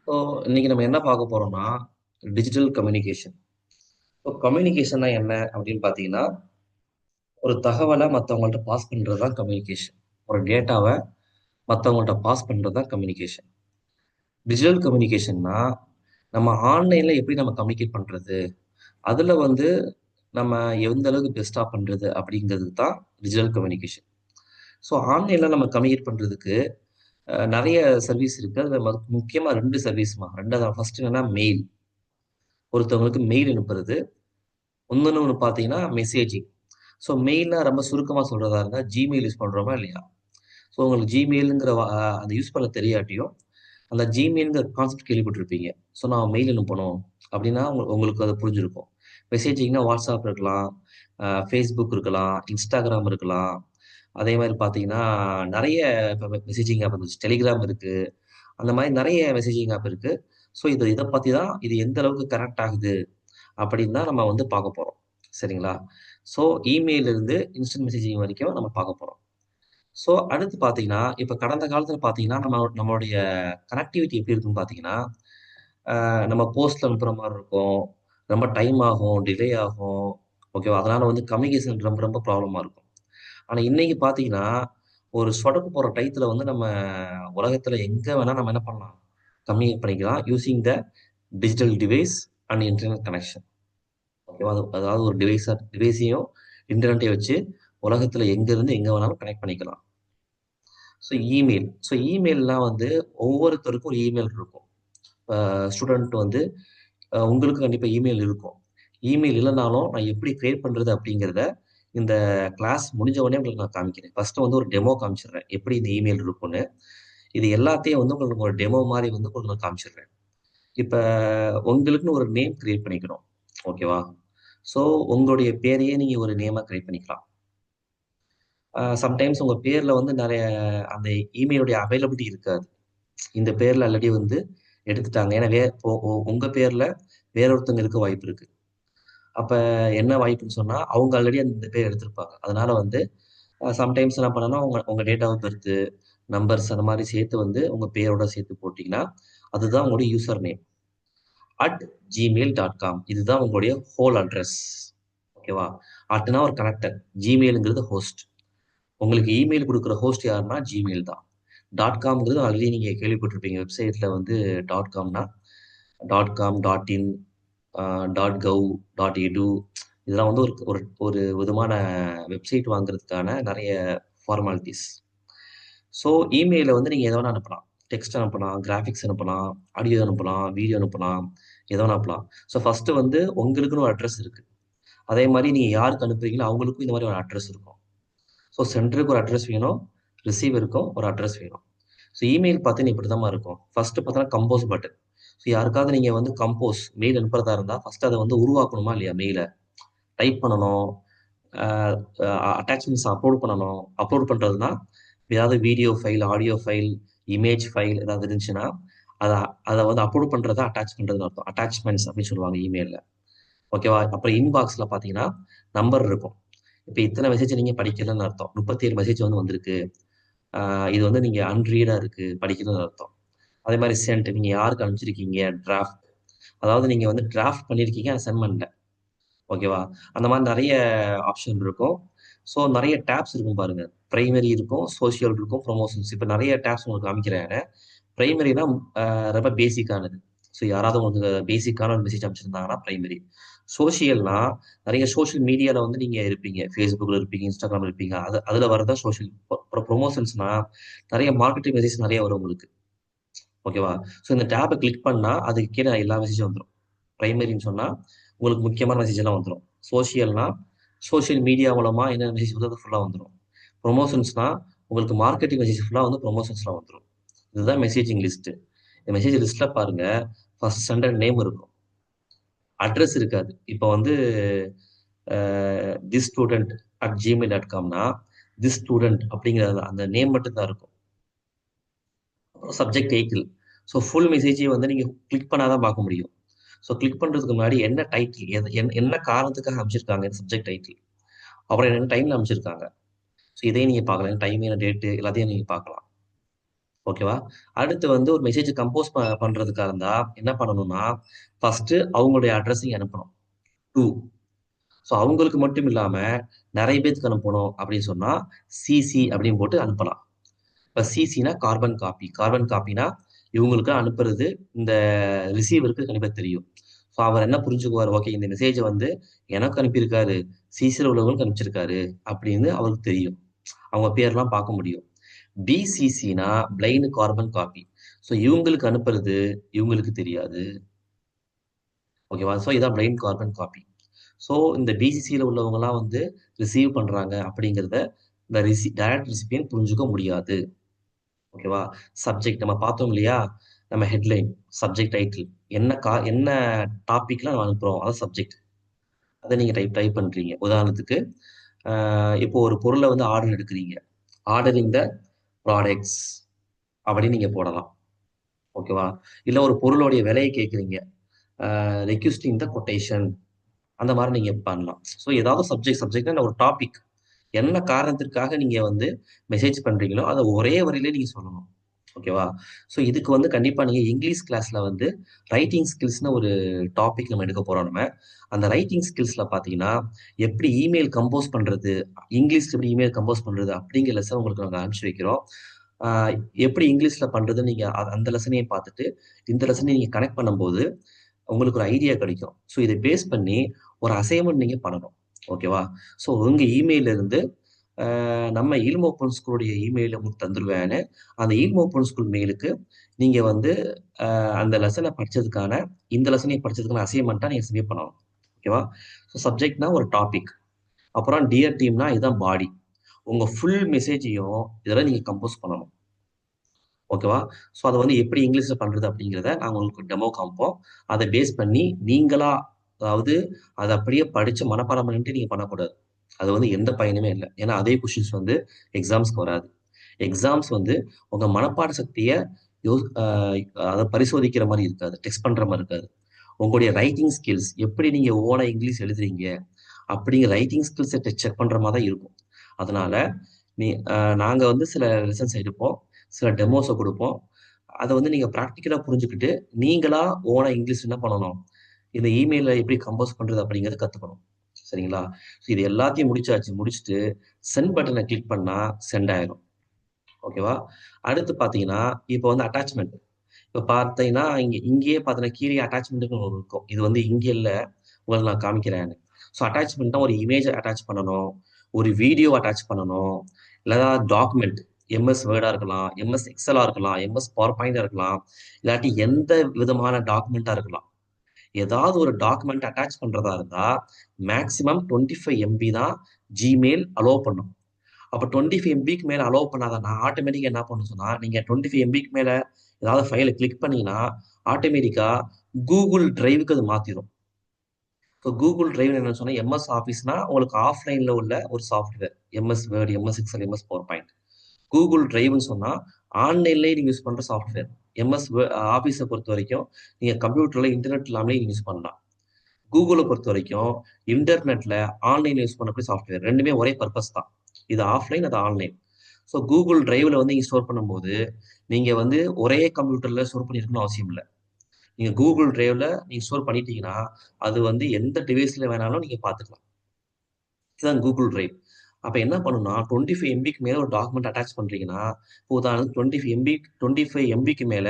So இன்னைக்கு நம்ம என்ன பார்க்க போறோம்னா டிஜிட்டல் கம்யூனிகேஷன். ஸோ கம்யூனிகேஷன்னா என்ன அப்படின்னு பார்த்தீங்கன்னா, ஒரு தகவலை மற்றவங்கள்ட்ட பாஸ் பண்ணுறது தான் கம்யூனிகேஷன். ஒரு டேட்டாவை மற்றவங்கள்ட்ட பாஸ் பண்ணுறது தான் கம்யூனிகேஷன். டிஜிட்டல் கம்யூனிகேஷன்னா நம்ம ஆன்லைனில் எப்படி நம்ம கம்யூனிகேட் பண்ணுறது, அதில் வந்து நம்ம எந்த அளவுக்கு பெஸ்ட்டாக பண்ணுறது அப்படிங்கிறது தான் டிஜிட்டல் கம்யூனிகேஷன். ஸோ ஆன்லைனில் நம்ம கம்யூனிகேட் பண்ணுறதுக்கு நிறைய சர்வீஸ் இருக்குது. அதில் முக்கியமாக ரெண்டு சர்வீஸ்மா. ரெண்டாவது ஃபர்ஸ்ட் என்னன்னா மெயில். ஒருத்தவங்களுக்கு மெயில் அனுப்புறது. இன்னொன்னு ஒண்ணு பார்த்தீங்கன்னா, மெசேஜிங். ஸோ மெயில்னா ரொம்ப சுருக்கமா சொல்றதா இருந்தா, Gmail யூஸ் பண்றோமா இல்லையா? ஸோ உங்களுக்கு Gmailங்கிற அந்த யூஸ் பண்ண தெரியாட்டியும், அந்த Gmailங்கிற கான்செப்ட் கேள்விப்பட்டிருப்பீங்க. ஸோ நான் மெயில் அனுப்பணும் அப்படின்னா, உங்களுக்கு அது புரிஞ்சிருக்கும். மெசேஜிங்னா WhatsApp இருக்கலாம், Facebook இருக்கலாம், Instagram இருக்கலாம். அதே மாரி பார்த்தீங்கன்னா, நெறைய இப்ப மெசேஜிங் ஆப் வந்துருச்சு. Telegram இருக்கு. அந்த மாரி நெறைய மெசேஜிங் ஆப் இருக்கு. ஸோ இத பத்தி தான் இது எந்த அளவுக்கு கனெக்ட் ஆகுது அப்படின்னு தான் நம்ம வந்து பார்க்க போறோம். சரிங்களா? ஸோ இமெயில் இருந்து இன்ஸ்டன்ட் மெசேஜிங் வரைக்கும் நம்ம பார்க்க போறோம். ஸோ அடுத்து பார்த்தீங்கன்னா, இப்ப கடந்த காலத்தில பார்த்தீங்கன்னா, நம்மளுடைய கனெக்டிவிட்டி எப்படி இருக்குன்னு பார்த்தீங்கன்னா, நம்ம போஸ்ட்ல அனுப்புற மாரி இருக்கும். ரொம்ப டைம் ஆகும், டிலே ஆகும். ஓகேவா? அதனால வந்து கம்யூனிகேஷன் ரொம்ப ரொம்ப ப்ராப்ளமா இருக்கும். ஆனா இன்னைக்கு பார்த்தீங்கன்னா, ஒரு சொடக்கு போடுற டயத்துல வந்து நம்ம உலகத்துல எங்க வேணா நம்ம என்ன பண்ணலாம்? கம்யூனிகேட் பண்ணிக்கலாம். Using the digital device and internet connection. ஓகேவா? அதாவது ஒரு டிவைஸையும், இன்டர்நெட்டையும் வச்சு உலகத்துல எங்க இருந்து எங்க வேணாலும் கனெக்ட் பண்ணிக்கலாம். So email. ஸோ இமெயில்லாம் வந்து ஒவ்வொருத்தருக்கும் ஒரு இமெயில் இருக்கும். ஸ்டூடெண்ட் வந்து உங்களுக்கு கண்டிப்பா இமெயில் இருக்கும். இமெயில் இல்லனாலும் நான் எப்படி கிரியேட் பண்றது அப்படிங்கிறத இந்த கிளாஸ் முடிஞ்ச உடனே உங்களுக்கு நான் காமிக்கிறேன். ஃபர்ஸ்ட் வந்து ஒரு டெமோ காமிச்சிடுறேன். எப்படி இந்த இமெயில் இருக்கும்னு. இது எல்லாத்தையும் வந்து உங்களுக்கு ஒரு டெமோ மாரி வந்து உங்களுக்கு நான் காமிச்சிடுறேன். இப்ப உங்களுக்குன்னு ஒரு நேம் கிரியேட் பண்ணிக்கணும். ஓகேவா? ஸோ உங்களுடைய பேரையே நீங்க ஒரு நேமா கிரியேட் பண்ணிக்கலாம். சம்டைம்ஸ் உங்க பேர்ல வந்து நெறைய அந்த இமெயிலுடைய அவைலபிலிட்டி இருக்காது. இந்த பேர்ல ஆல்ரெடி வந்து எடுத்துட்டாங்க. ஏன்னா வே இப்போ உங்க பேர்ல வேற ஒருத்தவங்க இருக்க வாய்ப்பு இருக்கு. அப்ப என்ன வாய்ப்புன்னு சொன்னா, அவங்க ஆல்ரெடி அந்த பேர் எடுத்திருப்பாங்க. அதனால வந்து சம்டைம்ஸ் என்ன பண்ணேன்னா, உங்க உங்க டேட் ஆஃப் பெர்த், நம்பர்ஸ் அந்த மாரி சேர்த்து வந்து உங்க பேரோட சேர்த்து போட்டீங்கன்னா, அதுதான் உங்களுடைய யூசர் நேம். @gmail.com இதுதான் உங்களுடைய ஹோல் அட்ரஸ். ஓகேவா? @னா ஒரு கனெக்டர். Gmailங்கிறது ஹோஸ்ட். உங்களுக்கு இமெயில் குடுக்குற ஹோஸ்ட் யாருன்னா Gmail தான். .comங்கிறது ஆல்ரெடி நீங்க கேள்விப்பட்டிருப்பீங்க. வெப்சைட்ல வந்து .comனா .com, .in, .gov, .edu இதெல்லாம் வந்து ஒரு ஒரு ஒரு விதமான வெப்சைட் வாங்குறதுக்கான நெறைய ஃபார்மாலிட்டீஸ். ஸோ இமெயில வந்து நீங்க எத வேணா அனுப்பலாம். டெக்ஸ்ட் அனுப்பலாம், கிராபிக்ஸ் அனுப்பலாம், ஆடியோ அனுப்பலாம், வீடியோ அனுப்பலாம், எத வேணா அனுப்பலாம். ஸோ ஃபர்ஸ்ட் வந்து உங்களுக்குன்னு ஒரு அட்ரஸ் இருக்கு. அதே மாரி நீங்க யாருக்கு அனுப்புறீங்களோ அவங்களுக்கும் இந்த மாரி ஒரு அட்ரஸ் இருக்கும். ஸோ சென்டருக்கு ஒரு அட்ரஸ் வேணும். ரிசீவருக்கும் ஒரு அட்ரஸ் வேணும். ஸோ இமெயில் பார்த்தீங்கன்னா இப்படித்தாம்மா இருக்கும். ஃபர்ஸ்ட் பார்த்தீங்கன்னா கம்போஸ் பட்டன். ஸோ யாருக்காவது நீங்க வந்து கம்போஸ் மெயில் அனுப்புறதா இருந்தா, ஃபர்ஸ்ட் அத வந்து உருவாக்கணுமா இல்லையா மெயில? டைப் பண்ணணும். அ அ அட்டாச்மெண்ட்ஸ் அப்லோட் பண்ணணும். அப்லோட் பண்றதுன்னா, ஏதாவது video file, audio file, image file ஏதாவது இருந்துச்சுன்னா, அத அத வந்து அப்லோட் பண்றத அட்டாச் பண்றதுன்னு அர்த்தம். அட்டாச்மெண்ட்ஸ் அப்படின்னு சொல்லுவாங்க இமெயில்ல. ஓகேவா? அப்புறம் இன்பாக்ஸ்ல பார்த்தீங்கன்னா, நம்பர் இருக்கும். இப்ப இத்தன மெசேஜ் நீங்க படிக்கலன்னு அர்த்தம். 37 மெசேஜ் வந்து வந்திருக்கு. ஆ இது வந்து நீங்க அன்ரீடா இருக்கு. படிக்கலன்னு அர்த்தம். அதே மாரி சென்ட் நீங்க யாருக்கு அனுப்பிச்சிருக்கீங்க? டிராஃப்ட் அதாவது நீங்க வந்து டிராஃப்ட் பண்ணியிருக்கீங்க. ஆனா சென்ட் பண்ணல. ஓகேவா? அந்த மாரி நெறைய ஆப்ஷன் இருக்கும். ஸோ நெறைய டேப்ஸ் இருக்கும் பாருங்க. பிரைமரி இருக்கும், சோசியல் இருக்கும், புரமோஷன்ஸ். இப்ப நெறைய டேப்ஸ் உங்களுக்கு காமிக்கிறேன். பிரைமரினா ரொம்ப பேசிக்கானது. ஸோ யாராவது உங்களுக்கு பேசிக்கான ஒரு மெசேஜ் அனுப்பிச்சிருந்தாங்கன்னா பிரைமரி. சோசியல்னா நெறைய சோசியல் மீடியால வந்து நீங்க இருப்பீங்க. Facebookல இருப்பீங்க, Instagramல இருப்பீங்க. அதுல வரது தான் சோசியல். அப்புறம் புரமோஷன்ஸ்னா நெறைய மார்க்கெட்டிங் மெசேஜ் நெறைய வரும் உங்களுக்கு. ஓகேவா? ஸோ இந்த டேப்ப கிளிக் பண்ணா அதுக்கு கீழ எல்லா மெசேஜும் வந்துரும். பிரைமரின்னு சொன்னா உங்களுக்கு முக்கியமான மெசேஜ் எல்லாம் வந்துரும். சோசியல்னா சோசியல் மீடியா மூலமா என்னென்ன மெசேஜ் வருதோ அது ஃபுல்லா வந்துரும். புரமோஷன்ஸ்னா உங்களுக்கு மார்க்கெட்டிங் மெசேஜ் ஃபுல்லா வந்து புரமோஷன்ஸ்லாம் வந்துரும். இதுதான் மெசேஜிங் லிஸ்ட். இந்த மெசேஜ் லிஸ்ட்ல பாருங்க, ஃபர்ஸ்ட் சென்டர் நேம் இருக்கும். அட்ரஸ் இருக்காது. இப்ப வந்து திஸ் ஸ்டூடண்ட் @gmail.comனா திஸ் ஸ்டூடண்ட் அப்படிங்கிற அந்த நேம் மட்டும் தான் இருக்கும். அப்புறம் சப்ஜெக்ட் டைட்டில். ஸோ ஃபுல் மெசேஜையும் வந்து நீங்க கிளிக் பண்ணா தான் பார்க்க முடியும். ஸோ கிளிக் பண்றதுக்கு முன்னாடி என்ன டைட்டில் என்ன காரணத்துக்காக அனுப்பிச்சிருக்காங்க இந்த சப்ஜெக்ட் டைட்டில். அப்புறம் என்ன டைம்ல அனுப்பிச்சிருக்காங்க. ஸோ இதையும் நீங்க பார்க்கலாம். டைம், டேட்டு எல்லாத்தையும் நீங்க பார்க்கலாம். ஓகேவா? அடுத்து வந்து ஒரு மெசேஜ் கம்போஸ் பண்றதுக்கா இருந்தா என்ன பண்ணணும்னா, ஃபர்ஸ்ட் அவங்களுடைய அட்ரஸ் நீங்க அனுப்பணும். 2 ஸோ அவங்களுக்கு மட்டும் இல்லாம நெறைய பேத்துக்கு அனுப்பணும் அப்படின்னு சொன்னா, சிசி அப்படின்னு போட்டு அனுப்பலாம். இப்ப சிசினா கார்பன் காப்பி. கார்பன் காப்பினா இவங்களுக்கு அனுப்புறது இந்த ரிசீவருக்கு கண்டிப்பா தெரியும். ஸோ அவர் என்ன புரிஞ்சுக்குவார், ஓகே இந்த மெசேஜ வந்து எனக்கு அனுப்பியிருக்காரு, சிசில உள்ளவங்களுக்கு அனுப்பிச்சிருக்காரு அப்படின்னு அவருக்கு தெரியும். அவங்க பேர்லாம் பார்க்க முடியும். பிசிசினா பிளைண்ட் கார்பன் காப்பி. ஸோ இவங்களுக்கு அனுப்புறது இவங்களுக்கு தெரியாது. ஓகேவா? ஸோ இதான் பிளைண்ட் கார்பன் காப்பி. ஸோ இந்த பிசிசில உள்ளவங்கலாம் வந்து ரிசீவ் பண்றாங்க அப்படிங்கிறத இந்த டைரக்ட் ரிசிபியன்ட் புரிஞ்சுக்க முடியாது. ஓகேவா? சப்ஜெக்ட் நம்ம பார்த்தோம் இல்லையா? நம்ம ஹெட்லைன், சப்ஜெக்ட் டைட்டில் என்ன டாபிக்ல நம்ம அனுப்புறோம். அதான் சப்ஜெக்ட். அத நீங்க டைப் டைப் பண்றீங்க. உதாரணத்துக்கு, அ இப்போ ஒரு பொருள வந்து ஆர்டர் எடுக்குறீங்க. ஆர்டரிங் த ப்ராடக்ட்ஸ் அப்படின்னு நீங்க போடலாம். ஓகேவா? இல்ல ஒரு பொருளுடைய விலைய கேட்கிறீங்க. ரெக்வெஸ்டிங் த கொட்டேஷன் அந்த மாரி நீங்க பண்ணலாம். ஸோ ஏதாவது சப்ஜெக்ட்னா ஒரு டாபிக். என்ன காரணத்திற்காக நீங்க வந்து மெசேஜ் பண்றீங்களோ, அத ஒரே வரியிலே நீங்க சொல்லணும். ஓகேவா? ஸோ இதுக்கு வந்து கண்டிப்பா நீங்க இங்கிலீஷ் கிளாஸ்ல வந்து ரைட்டிங் ஸ்கில்ஸ்ன்னு ஒரு டாபிக் நம்ம எடுக்க போறோம் நம்ம. அந்த ரைட்டிங் ஸ்கில்ஸ்ல பார்த்தீங்கன்னா, எப்படி இமெயில் கம்போஸ் பண்றது, இங்கிலீஷ்ல எப்படி இமெயில் கம்போஸ் பண்றது அப்படிங்கிற லெசன் உங்களுக்கு நாங்க அனுப்பிச்சு வைக்கிறோம். ஆ எப்படி இங்கிலீஷ்ல பண்றதுன்னு நீங்க அந்த லெசனையும் பார்த்துட்டு, இந்த லெசனையும் நீங்க கனெக்ட் பண்ணும்போது, உங்களுக்கு ஒரு ஐடியா கிடைக்கும். ஸோ இத பேஸ் பண்ணி ஒரு அசைன்மென்ட் நீங்க பண்ணணும். ஓகேவா? ஸோ உங்க இமெயில்ல இருந்து நம்ம ஈல்ம் ஓப்பன் ஸ்கூலுடைய இமெயில் உங்களுக்கு தந்துருவேன்னு, அந்த ஈல்ம் ஓப்பன் ஸ்கூல் மெயிலுக்கு நீங்க வந்து அந்த லெசன படிச்சதுக்கான இந்த லெசனையும் படிச்சதுக்கான அசைன்மென்ட்டா நீங்க சப்மிட் பண்ணணும். ஓகேவா? ஸோ சப்ஜெக்ட்னா ஒரு டாபிக். அப்புறம் டியர் டீம்னா இதுதான் பாடி. உங்க ஃபுல் மெசேஜையும் இதெல்லாம் நீங்க கம்போஸ் பண்ணணும். ஓகேவா? ஸோ அத வந்து எப்படி இங்கிலீஷ்ல பண்றது அப்படிங்கிறத நாங்க உங்களுக்கு டெமோ காமிப்போம். அத பேஸ் பண்ணி நீங்களா அதாவது அத அப்படியே படிச்சு மனப்பாடம் பண்ணிட்டு நீங்க பண்ணக்கூடாது. அது வந்து எந்த பயனுமே இல்ல. ஏன்னா அதே கொஸ்டின்ஸ் வந்து எக்ஸாம்ஸ்க்கு வராது. எக்ஸாம்ஸ் வந்து உங்க மனப்பாட சக்திய யோ அ அத பரிசோதிக்கிற மாரி இருக்காது. டெஸ்ட் பண்ற மாரி இருக்காது. உங்களுடைய ரைட்டிங் ஸ்கில்ஸ் எப்படி நீங்க ஓனா இங்கிலீஷ் எழுதுறீங்க அப்படிங்கிற ரைட்டிங் ஸ்கில்ஸ செக் பண்ற மாரி தான் இருக்கும். அதனால நீ நாங்க வந்து சில லெசன்ஸ் எடுப்போம். சில டெமோஸ குடுப்போம். அத வந்து நீங்க பிராக்டிகலா புரிஞ்சுக்கிட்டு, நீங்களா ஓனா இங்கிலீஷ் என்ன பண்ணணும்? இந்த இமெயில எப்படி கம்போஸ் பண்றது அப்படிங்கிறத கத்துக்கணும். சரிங்களா? இது எல்லாத்தையும் முடிச்சாச்சு. முடிச்சுட்டு சென்ட் பட்டன கிளிக் பண்ணா சென்ட் ஆயிரும். ஓகேவா? அடுத்து பார்த்தீங்கன்னா, இப்ப வந்து அட்டாச்மென்ட். இப்ப பார்த்தீங்கன்னா, இங்கேயே பார்த்தீங்கன்னா, கீழயே அட்டாச்மென்ட்ன்னு ஒண்ணு இருக்கும். இது வந்து இங்க இல்ல. உங்களுக்கு நான் காமிக்கிறேன். ஸோ அட்டாச்மென்ட்னா ஒரு இமேஜ் அட்டாச் பண்ணணும். ஒரு வீடியோ அட்டாச் பண்ணணும். இல்லன்னா டாக்குமெண்ட். எம்எஸ் வேர்டா இருக்கலாம். எம்எஸ் எக்ஸலா இருக்கலாம். எம்எஸ் பவர் பாயிண்டா இருக்கலாம். இல்லாட்டி எந்த விதமான டாக்குமெண்ட்டா இருக்கலாம். ஏதாவது ஒரு டாக்குமெண்ட் அட்டாச் பண்றதா இருந்தா, மேக்ஸிமம் 25 எம்பி தான் Gmail அலோவ் பண்ணும். அப்ப 25 எம்பிக்கு மேல அலோவ் பண்ணாதன்னா, ஆட்டோமேட்டிக்கா என்ன பண்ணும் சொன்னா, நீங்க 25 எம்பிக்கு மேல ஏதாவது ஃபைல கிளிக் பண்ணீங்கன்னா, ஆட்டோமேட்டிக்கா Google டிரைவ்க்கு அது மாத்திரும். இப்போ Google டிரைவ்னு என்ன சொன்னா, எம்எஸ் ஆஃபீஸ்னா உங்களுக்கு ஆஃப்லைன்ல உள்ள ஒரு software. MS word, MS XL, MS power point. Google டிரைவ்னு சொன்னா, ஆன்லைன்லயே நீங்க யூஸ் பண்ற சாஃப்ட்வேர். எம்எஸ் ஆஃபீஸ பொறுத்தவரைக்கும், நீங்க கம்ப்யூட்டர்ல இன்டர்நெட் இல்லாமலே நீங்க யூஸ் பண்ணலாம். Googleஅ பொறுத்தவரைக்கும், இன்டர்நெட்ல ஆன்லைன்ல யூஸ் பண்ணக்கூடிய சாஃப்ட்வேர். 2மே ஒரே பர்ப்பஸ் தான். இது ஆஃப்லைன், அது ஆன்லைன். ஸோ Google டிரைவ்ல வந்து நீங்க ஸ்டோர் பண்ணும்போது, நீங்க வந்து ஒரே கம்ப்யூட்டர்ல ஸ்டோர் பண்ணியிருக்கணும்னு அவசியம் இல்ல. நீங்க Google டிரைவ்ல நீங்க ஸ்டோர் பண்ணிட்டீங்கன்னா, அது வந்து எந்த டிவைஸ்ல வேணாலும் நீங்க பார்த்துக்கலாம். இதுதான் Google டிரைவ். அப்ப என்ன பண்ணும்னா, 25 எம்பிக்கு மேல ஒரு டாக்குமெண்ட் அட்டாச் பண்றீங்கன்னா, இப்போ உதாரணத்துக்கு 25 எம்பிக்கு மேல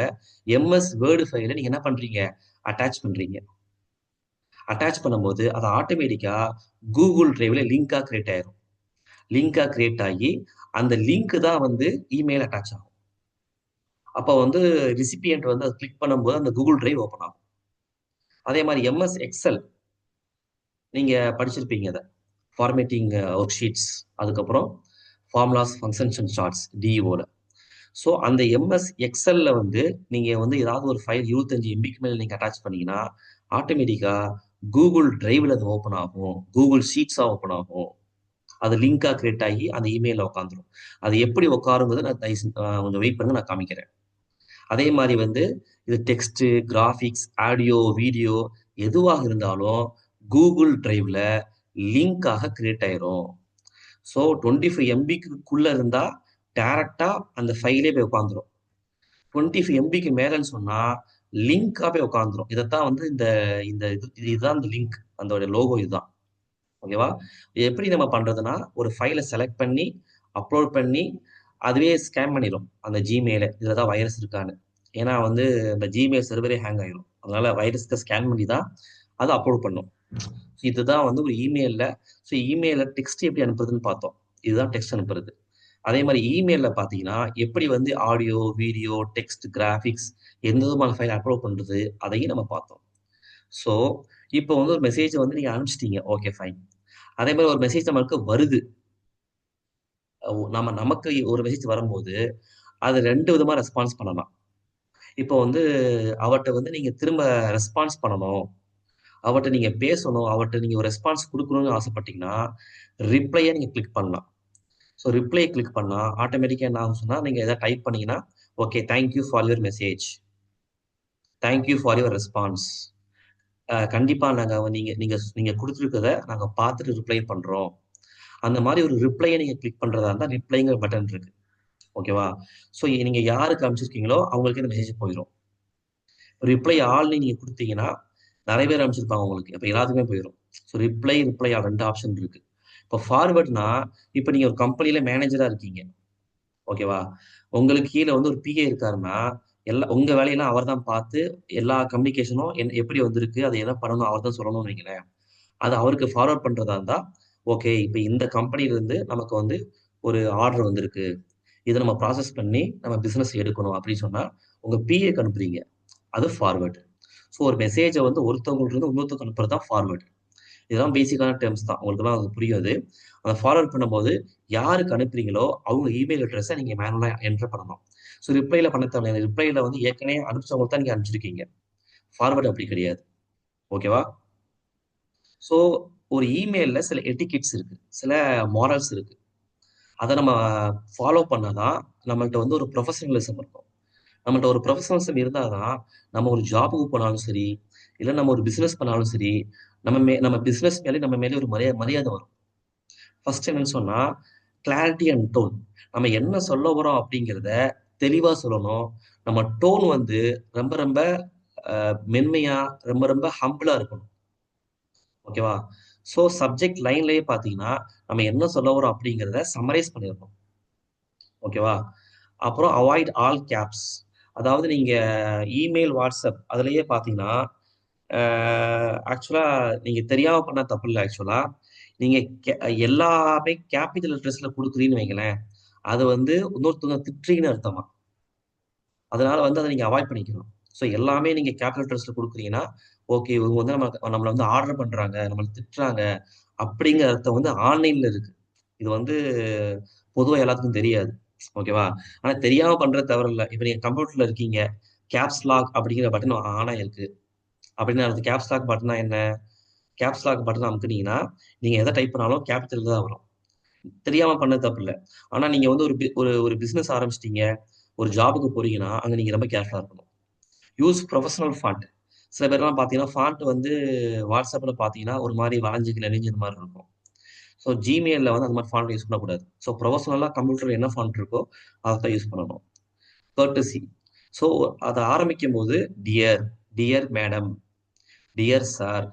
எம்எஸ் வேர்ட் ஃபைல நீங்க என்ன பண்றீங்க? அட்டாச் பண்றீங்க. அட்டாச் பண்ணும்போது, அது ஆட்டோமேட்டிக்கா Google டிரைவ்ல லிங்கா கிரியேட் ஆயிரும். லிங்கா கிரியேட் ஆகி, அந்த லிங்க் தான் வந்து இமெயில் அட்டாச் ஆகும். அப்ப வந்து ரிசிபியன்ட் வந்து அத கிளிக் பண்ணும்போது அந்த Google டிரைவ் ஓப்பன் ஆகும். அதே மாரி எம்எஸ் எக்ஸெல் நீங்க படிச்சிருப்பீங்க அத. ஃபார்மேட்டிங் ஒர்க் ஷீட்ஸ், அதுக்கப்புறம் ஃபார்முலாஸ், ஃபங்ஷன்ஸ் அண்ட் சார்ட்ஸ் டிஇஓல. ஸோ அந்த எம்எஸ் எக்ஸெல்ல வந்து நீங்க வந்து ஏதாவது ஒரு ஃபைல் 25 எம்பிக்கு மேல நீங்க அட்டாச் பண்ணீங்கன்னா, ஆட்டோமேட்டிக்கா Google டிரைவ்ல அது ஓப்பன் ஆகும். Google ஷீட்ஸா ஓப்பன் ஆகும். அது லிங்கா கிரியேட் ஆகி அந்த இமெயில்ல உட்காந்துரும். அது எப்படி உட்காருங்கிறத நான் கொஞ்சம் வெயிட் பண்ணுங்க நான் காமிக்கிறேன். அதே மாரி வந்து இது டெக்ஸ்ட், கிராபிக்ஸ், ஆடியோ, வீடியோ எதுவாக இருந்தாலும் Google டிரைவ்ல லிங்காக கிரியேட் ஆயிரும். ஸோ 25 எம்பிக்குள்ள இருந்தா டைரக்ட்டா அந்த ஃபைலே போய் உட்காந்துரும். 25 MBக்கு மேலன்னு சொன்னா லிங்காவே உட்காந்துரும். இதைத்தான் வந்து இந்த இந்த இதுதான் இந்த லிங்க், அந்த லோகோ இதுதான். ஓகேவா? எப்படி நம்ம பண்றதுன்னா, ஒரு ஃபைலை செலக்ட் பண்ணி அப்லோட் பண்ணி அதுவே ஸ்கேன் பண்ணிடும் அந்த ஜிமெயில, இதுல தான் வைரஸ் இருக்கான்னு. ஏன்னா வந்து இந்த ஜிமெயில் சர்வரே ஹேங் ஆயிடும். அதனால வைரஸ்க்கு ஸ்கேன் பண்ணி தான் அதை அப்லோட் பண்ணும். இதுதான் வந்து ஒரு இமெயில்ல. ஸோ இமெயில டெக்ஸ்ட் எப்படி அனுப்புறதுன்னு பார்த்தோம். இதுதான் டெக்ஸ்ட் அனுப்புறது. அதே மாதிரி இமெயில்ல பார்த்தீங்கன்னா எப்படி வந்து ஆடியோ, வீடியோ, டெக்ஸ்ட், கிராஃபிக்ஸ் எந்த விதமான ஃபைல் அப்லோட் பண்றது அதையும் நம்ம பார்த்தோம். ஸோ இப்போ வந்து ஒரு மெசேஜ் வந்து நீங்க அனுப்பிச்சிட்டீங்க, ஓகே ஃபைன். அதே மாதிரி ஒரு மெசேஜ் நம்மளுக்கு வருது. நமக்கு ஒரு மெசேஜ் வரும்போது அது 2 விதமா ரெஸ்பான்ஸ் பண்ணலாம். இப்போ வந்து அவட்ட வந்து நீங்க திரும்ப ரெஸ்பான்ஸ் பண்ணணும், அவட்ட நீங்க பேசணும், அவட்ட நீங்க ஒரு ரெஸ்பான்ஸ் குடுக்கணும்னு ஆசைப்பட்டீங்கன்னா, ரிப்ளைய நீங்க கிளிக் பண்ணலாம். ஸோ ரிப்ளை கிளிக் பண்ணா ஆட்டோமேட்டிக்கா என்ன ஆகும் சொன்னா, நீங்க எதாவது டைப் பண்ணீங்கன்னா, okay thank you for your message. Thank you for your response. கண்டிப்பா நாங்க நீங்க நீங்க நீங்க குடுத்திருக்கிறத நாங்க பார்த்துட்டு ரிப்ளை பண்றோம். அந்த மாரி ஒரு ரிப்ளைய நீங்க கிளிக் பண்றதா இருந்தா, ரிப்ளைங்கிற பட்டன் இருக்கு. ஓகேவா? ஸோ நீங்க யாருக்கு அனுப்பிச்சிருக்கீங்களோ அவங்களுக்கே இந்த மெசேஜ் போயிரும். ரிப்ளை ஆல்ன்னு நீங்க குடுத்தீங்கன்னா, நெறைய பேர் அனுப்பிச்சிருப்பாங்க உங்களுக்கு. அப்ப எல்லாத்துக்குமே போயிரும். ஸோ ரிப்ளை ஆல் 2 ஆப்ஷன் இருக்கு. இப்போ ஃபார்வர்ட்னா, இப்ப நீங்க ஒரு கம்பெனில மேனேஜரா இருக்கீங்க. ஓகேவா? உங்களுக்கு கீழ வந்து ஒரு பிஏ இருக்காருன்னா, உங்க வேலையெல்லாம் அவர் தான் பார்த்து எல்லா கம்யூனிகேஷனும் எப்படி வந்திருக்கு, அத என்ன பண்ணணும் அவர் தான் சொல்லணும்னு வைங்களேன். அத அவருக்கு ஃபார்வர்ட் பண்றதா இருந்தா, ஓகே இப்ப இந்த கம்பெனிலருந்து நமக்கு வந்து ஒரு ஆர்டர் வந்திருக்கு. இத நம்ம ப்ராசஸ் பண்ணி நம்ம பிசினஸ் எடுக்கணும் அப்படின்னு சொன்னா, உங்க பிஏக்கு அனுப்புறீங்க. அது ஃபார்வர்ட். ஸோ ஒரு மெசேஜ வந்து ஒருத்தவங்கள்ட்ட இருந்து இன்னொருத்தவங்களுக்கு அனுப்புறது தான் ஃபார்வர்ட். இதுதான் பேசிக்கான டெர்ம்ஸ் தான். உங்களுக்கெல்லாம் அது புரியும் அது. அத ஃபார்வர்ட் பண்ணும்போது, யாருக்கு அனுப்புறீங்களோ, அவங்க இமெயில் அட்ரஸ நீங்க மேனுவலா என்டர் பண்ணணும். ஸோ ரிப்ளைல பண்ண தேவையில்ல. ரிப்ளைல வந்து ஏற்கனவே அனுப்பிச்சவங்களுக்கு தான் நீங்க அனுப்பிச்சிருக்கீங்க. ஃபார்வர்ட் அப்படி கிடையாது. ஓகேவா? ஸோ ஒரு இமெயில்ல சில எட்டிகெட்ஸ் இருக்கு. சில மாரல்ஸ் இருக்கு. அத நம்ம ஃபாலோ பண்ணா தான் நம்மள்ட்ட வந்து ஒரு ப்ரொஃபஷனலிசம் இருக்கும். நம்மள்ட்ட ஒரு ப்ரொஃபஷனலிசம் இருந்தா தான், நம்ம ஒரு ஜாப்‌க்கு போனாலும் சரி, இல்ல நம்ம ஒரு பிசினஸ் பண்ணாலும் சரி, நம்ம பிசினஸ் மேலே நம்ம மேலே ஒரு மரியாதை வரும். ஃபர்ஸ்ட் என்னன்னு சொன்னா, கிளாரிட்டி அண்ட் டோன். நம்ம என்ன சொல்ல வரோம் அப்படிங்கிறத தெளிவா சொல்லணும். நம்ம டோன் வந்து ரொம்ப ரொம்ப மென்மையா, ரொம்ப ரொம்ப ஹம்பிளா இருக்கணும். ஓகேவா? ஸோ சப்ஜெக்ட் லைன்லயே பார்த்தீங்கன்னா, நம்ம என்ன சொல்ல வரோம் அப்படிங்கிறத சம்மரைஸ் பண்ணிறணும். ஓகேவா? அப்புறம் அவாய்ட் ஆல் கேப்ஸ். அதாவது நீங்க இமெயில், வாட்ஸ்அப் அதிலேயே பார்த்தீங்கன்னா, அ ஆக்சுவலா நீங்க தெரியாம பண்ணா தப்பு இல்ல ஆக்சுவலா. நீங்க எல்லாமே கேப்பிட்டல் லெட்டர்ஸ்ல குடுக்குறீங்கன்னு வைங்களேன், அது வந்து இன்னொருத்தவங்க திட்டுறீங்கன்னு அர்த்தமா. அதனால வந்து அத நீங்க அவாய்ட் பண்ணிக்கணும். ஸோ எல்லாமே நீங்க கேப்பிட்டல் லெட்டர்ஸ்ல குடுக்குறீங்கன்னா, ஓகே இவங்க வந்து நம்மள வந்து ஆர்டர் பண்றாங்க, நம்மள திட்டுறாங்க அப்படிங்கிற அர்த்தம் வந்து ஆன்லைன்ல இருக்கு. இது வந்து பொதுவா எல்லாத்துக்கும் தெரியாது. ஓகேவா? ஆனா தெரியாம பண்றது தவறு இல்ல. இப்ப நீங்க கம்ப்யூட்டர்ல இருக்கீங்க. கேப்ஸ் லாக் அப்படிங்கிற பட்டன் ஆன் ஆயிருக்கு. அப்படின்னா அது கேப்ஸ் லாக் பட்டன்னா என்ன? கேப்ஸ் லாக் பட்டன் அமுக்குனீங்கன்னா, நீங்க எத டைப் பண்ணாலும் கேப்பிட்டல்ல தான் வரும். தெரியாம பண்ணது தப்பு இல்ல. ஆனா நீங்க வந்து ஒரு பிசினஸ் ஆரம்பிச்சுட்டீங்க. ஒரு ஜாப்‌க்கு போறீங்கன்னா, அங்க நீங்க ரொம்ப கேர்ஃபுல்லா இருக்கணும். Use professional font. சில பேர்லாம் பார்த்தீங்கன்னா, ஃபாண்ட் வந்து WhatsAppல பார்த்தீங்கன்னா, ஒரு மாரி வளைஞ்சு நெளிஞ்சது மாரி இருக்கும். ஸோ Gmailல வந்து அந்த மாரி ஃபாண்ட் யூஸ் பண்ணக்கூடாது. ஸோ புரொஃபஷனலா கம்ப்யூட்டர்ல என்ன ஃபாண்ட் இருக்கோ, அதத்தான் யூஸ் பண்ணணும். கர்ட்டசி. ஸோ அத ஆரம்பிக்கும்போது, dear, dear madam, dear sir,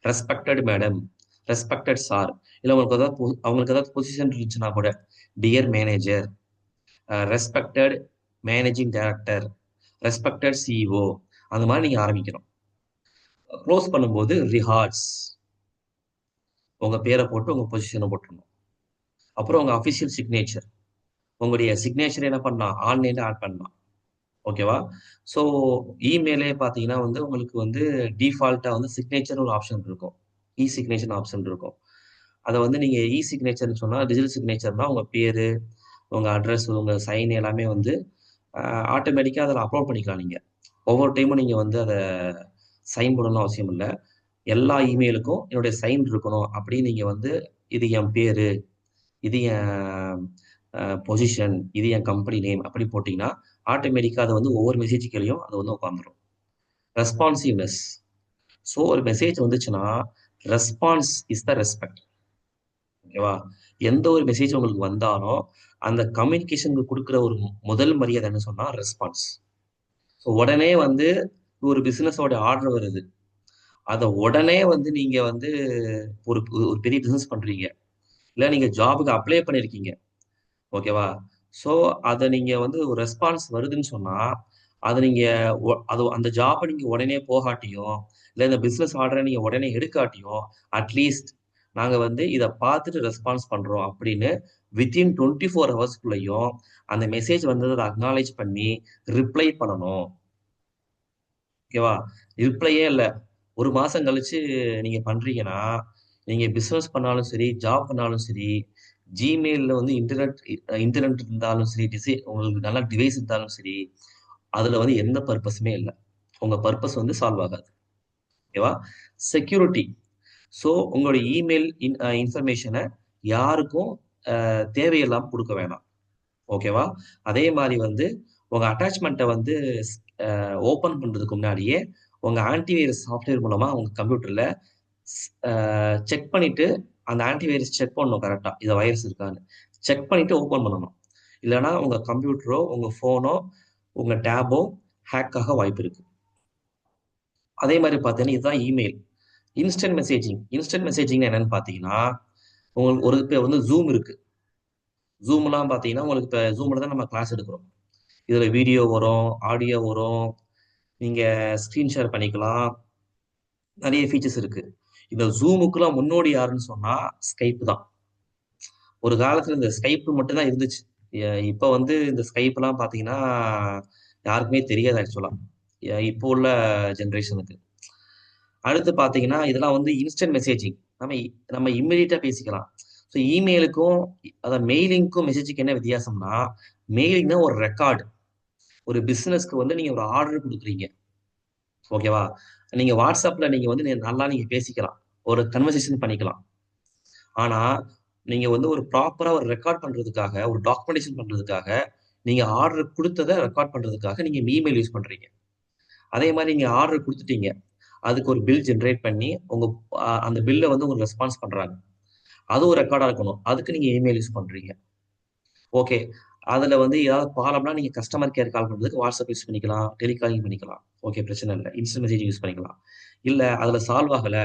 respected madam, respected sir. இல்ல அவங்களுக்கு ஏதாவது பொசிஷன் இருந்துச்சுன்னா கூட, dear manager, respected managing director, respected CEO அந்த மாரி நீங்க ஆரம்பிக்கணும். குளோஸ் பண்ணும்போது ரிகார்ட்ஸ். உங்க பேர போட்டு உங்க பொசிஷன போட்டுறணும். அப்புறம் உங்க அஃபிஷியல் சிக்னேச்சர். உங்களுடைய சிக்னேச்சர் என்ன பண்ணலாம்? ஆன்லைன்ல ஆட் பண்ணலாம். ஓகேவா? ஸோ இமெயிலே பார்த்தீங்கன்னா வந்து உங்களுக்கு வந்து டிஃபால்ட்டா வந்து சிக்னேச்சர்ன்னு ஒரு ஆப்ஷன் இருக்கும். சிக்னேச்சர்ன்னு ஆப்ஷன் இருக்கும். அத வந்து நீங்க சிக்னேச்சர்ன்னு சொன்னா, டிஜிட்டல் சிக்னேச்சர்னா உங்க பேரு, உங்க அட்ரஸ், உங்க சைன் எல்லாமே வந்து அ ஆட்டோமேட்டிக்கா அதில அப்லோட் பண்ணிக்கலாம் நீங்க. ஒவ்வொரு டைமும் நீங்க வந்து அத சைன் பண்ணணும்னு அவசியம் இல்ல. எல்லா இமெயிலுக்கும் என்னுடைய சைன் இருக்கணும் அப்படின்னு நீங்க வந்து, இது என் பேரு, இது என் பொசிஷன், இது என் கம்பெனி நேம் அப்படி போட்டீங்கன்னா, ஆட்டோமேட்டிக்கா அது வந்து ஒவ்வொரு மெசேஜ் கீழயும் அது வந்து உட்காந்துரும். ரெஸ்பான்சிவ்னெஸ். ஸோ ஒரு மெசேஜ் வந்துச்சுன்னா, ரெஸ்பான்ஸ் இஸ் த ரெஸ்பெக்ட். ஓகேவா? எந்த ஒரு மெசேஜ் உங்களுக்கு வந்தாலும், அந்த கம்யூனிகேஷனுக்கு குடுக்குற ஒரு முதல் மரியாதை என்ன சொன்னா ரெஸ்பான்ஸ். ஸோ உடனே வந்து ஒரு பிசினஸோட ஆர்டர் வருது. அத உடனே வந்து நீங்க வந்து ஒரு ஒரு பெரிய பிசினஸ் பண்றீங்க. இல்ல நீங்க ஜாப்க்கு அப்ளை பண்ணியிருக்கீங்க. ஓகேவா? ஸோ அத நீங்க வந்து ஒரு ரெஸ்பான்ஸ் வருதுன்னு சொன்னா, அத நீங்க அது அந்த ஜாப்ப நீங்க உடனே போகாட்டியும், இல்ல இந்த பிசினஸ் ஆர்டர நீங்க உடனே எடுக்காட்டியும், அட்லீஸ்ட் நாங்க வந்து இத பார்த்துட்டு ரெஸ்பான்ஸ் பண்றோம் அப்படின்னு வித்தின் 24 ஹவர்ஸ்க்குள்ளயும் அந்த மெசேஜ் வந்தத அக்னாலெட்ஜ் பண்ணி ரிப்ளை பண்ணணும். ஓகேவா? ரிப்ளையே இல்ல. 1 மாசம் கழிச்சு நீங்க பண்றீங்கன்னா, நீங்க பிசினஸ் பண்ணாலும் சரி, ஜாப் பண்ணாலும் சரி, Gmailல வந்து இன்டர்நெட் இருந்தாலும் சரி, உங்களுக்கு நல்ல டிவைஸ் இருந்தாலும் சரி, அதுல வந்து எந்த பர்ப்பஸுமே இல்ல. உங்க பர்ப்பஸ் வந்து சால்வ் ஆகாது. ஓகேவா? செக்யூரிட்டி. ஸோ உங்களுடைய இமெயில் இன்ஃபர்மேஷன யாருக்கும் தேவையில்லாம குடுக்க வேணாம். ஓகேவா? அதே மாரி வந்து உங்க அட்டாச்மென்ட்ட வந்து ஸ் அ ஓப்பன் பண்றதுக்கு முன்னாடியே, உங்க ஆன்டிவைரஸ் சாஃப்ட்வேர் மூலமா உங்க கம்ப்யூட்டர்ல ஸ் அ செக் பண்ணிட்டு, அந்த ஆன்டிவைரஸ் செக் பண்ணணும் கரெக்ட்டா. இதுல வைரஸ் இருக்கான்னு. செக் பண்ணிட்டு ஓப்பன் பண்ணணும். இல்லன்னா உங்க கம்ப்யூட்டரோ, உங்க ஃபோனோ, உங்க டேபோ ஹேக் ஆக வாய்ப்பு இருக்கு. அதே மாரி பார்த்தீங்கன்னா, இதுதான் இமெயில். Instant messaging. இன்ஸ்டன்ட் மெசேஜிங்னா என்னன்னு பார்த்தீங்கன்னா, உங்களுக்கு ஒரு இப்ப வந்து Zoom இருக்கு. Zoomலாம் பார்த்தீங்கன்னா, உங்களுக்கு இப்ப Zoomல தான் நம்ம கிளாஸ் எடுக்கிறோம். இதுல வீடியோ வரும், ஆடியோ வரும். நீங்க ஸ்க்ரீன் ஷேர் பண்ணிக்கலாம். நெறைய ஃபீச்சர்ஸ் இருக்கு. இந்த Zoomக்குலாம் முன்னோடி யாருன்னு சொன்னா, Skype தான். ஒரு காலத்துல இந்த Skype மட்டும் தான் இருந்துச்சு. இப்ப வந்து இந்த Skypeலாம் பார்த்தீங்கன்னா, யாருக்குமே தெரியாது ஆக்சுவலா. இப்போ உள்ள ஜெனரேஷனுக்கு. அடுத்து பார்த்தீங்கன்னா, இதெல்லாம் வந்து இன்ஸ்டன்ட் மெசேஜிங். நம்ம இம்மீடியட்டா பேசிக்கலாம். ஸோ இமெயிலுக்கும் அதான் மெயிலிங்க்கும் மெசேஜுக்கு என்ன வித்தியாசம்னா, மெயிலிங்னா ஒரு ரெக்கார்ட். ஒரு பிசினஸ்க்கு வந்து நீங்க ஒரு ஆர்டர் குடுக்குறீங்க. ஓகேவா? நீங்க WhatsAppல நீங்க வந்து நல்லா நீங்க பேசிக்கலாம். ஒரு கன்வர்சேஷன் பண்ணிக்கலாம். ஆனா, நீங்க வந்து ஒரு ப்ராப்பரா ஒரு ரெக்கார்ட் பண்றதுக்காக, ஒரு டாக்குமெண்டேஷன் பண்றதுக்காக, நீங்க ஆர்டர் குடுத்தத ரெக்கார்ட் பண்றதுக்காக நீங்க இமெயில் யூஸ் பண்றீங்க. அதே மாரி நீங்க ஆர்டர் குடுத்துட்டீங்க. அதுக்கு ஒரு பில் ஜெனரேட் பண்ணி, உங்க அந்த பில்ல வந்து உங்களுக்கு ரெஸ்பான்ஸ் பண்றாங்க. அதுவும் ரெக்கார்டா இருக்கணும். அதுக்கு நீங்க இமெயில் யூஸ் பண்றீங்க. ஓகே. அதுல வந்து ஏதாவது ப்ராப்ளம்னா நீங்க கஸ்டமர் கேர் கால் பண்றதுக்கு WhatsApp யூஸ் பண்ணிக்கலாம். டெலிகாலிங் பண்ணிக்கலாம். ஓகே பிரச்சனை இல்ல. இன்ஸ்டன்ட் மெசேஜ் யூஸ் பண்ணிக்கலாம். இல்ல அதுல சால்வ் ஆகல.